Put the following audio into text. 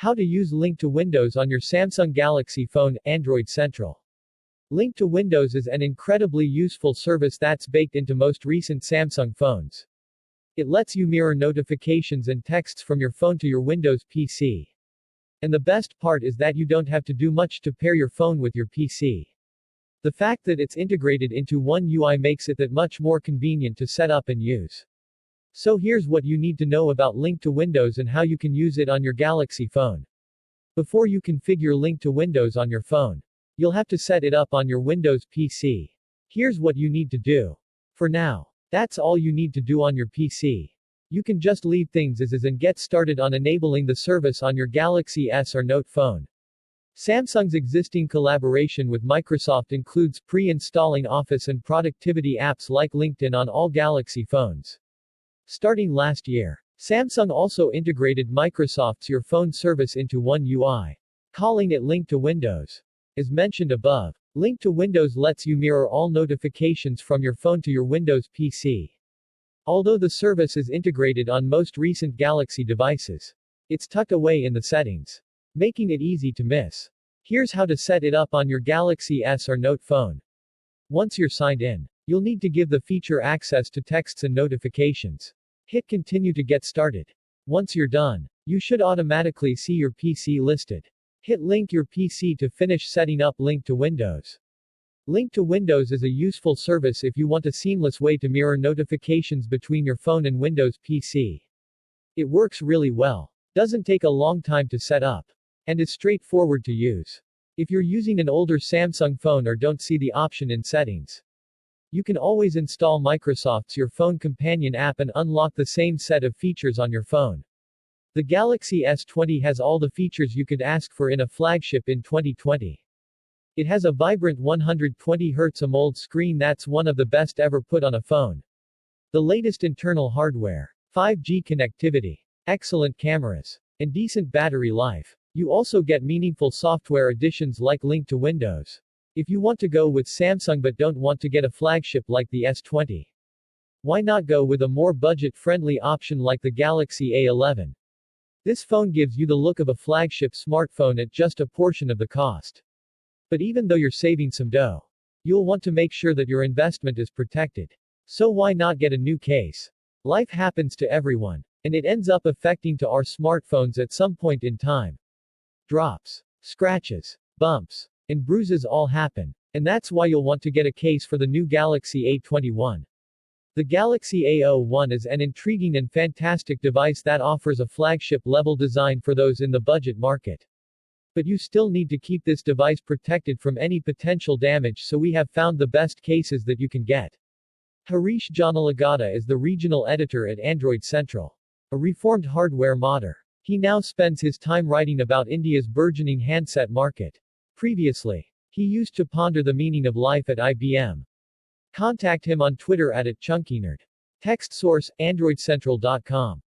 How to use Link to Windows on your Samsung Galaxy phone, Android Central. Link to Windows is an incredibly useful service that's baked into most recent Samsung phones. It lets you mirror notifications and texts from your phone to your Windows PC. And the best part is that you don't have to do much to pair your phone with your PC. The fact that it's integrated into one UI makes it that much more convenient to set up and use. So here's what you need to know about Link to Windows and how you can use it on your Galaxy phone. Before you configure Link to Windows on your phone, you'll have to set it up on your Windows PC. Here's what you need to do. For now, that's all you need to do on your PC. You can just leave things as is and get started on enabling the service on your Galaxy S or Note phone. Samsung's existing collaboration with Microsoft includes pre-installing Office and productivity apps like LinkedIn on all Galaxy phones. Starting last year, Samsung also integrated Microsoft's Your Phone service into one UI, calling it Link to Windows. As mentioned above, Link to Windows lets you mirror all notifications from your phone to your Windows PC. Although the service is integrated on most recent Galaxy devices, it's tucked away in the settings, making it easy to miss. Here's how to set it up on your Galaxy S or Note phone. Once you're signed in, you'll need to give the feature access to texts and notifications. Hit continue to get started. Once you're done, you should automatically see your PC listed. Hit link your PC to finish setting up Link to Windows. Link to Windows is a useful service if you want a seamless way to mirror notifications between your phone and Windows PC. It works really well, doesn't take a long time to set up, and is straightforward to use. If you're using an older Samsung phone or don't see the option in settings, you can always install Microsoft's Your Phone companion app and unlock the same set of features on your phone. The Galaxy S20 has all the features you could ask for in a flagship in 2020. It has a vibrant 120Hz AMOLED screen that's one of the best ever put on a phone. The latest internal hardware, 5G connectivity, excellent cameras, and decent battery life. You also get meaningful software additions like Link to Windows. If you want to go with Samsung but don't want to get a flagship like the S20, why not go with a more budget-friendly option like the Galaxy A11? This phone gives you the look of a flagship smartphone at just a portion of the cost. But even though you're saving some dough, you'll want to make sure that your investment is protected. So why not get a new case? Life happens to everyone, and it ends up affecting to our smartphones at some point in time. Drops, scratches, bumps, and bruises all happen, and that's why you'll want to get a case for the new Galaxy A21. The Galaxy A01 is an intriguing and fantastic device that offers a flagship-level design for those in the budget market. But you still need to keep this device protected from any potential damage, so we have found the best cases that you can get. Harish Janalagada is the regional editor at Android Central, a reformed hardware modder. He now spends his time writing about India's burgeoning handset market. Previously, he used to ponder the meaning of life at IBM. Contact him on Twitter at @ChunkyNerd. Text source, AndroidCentral.com.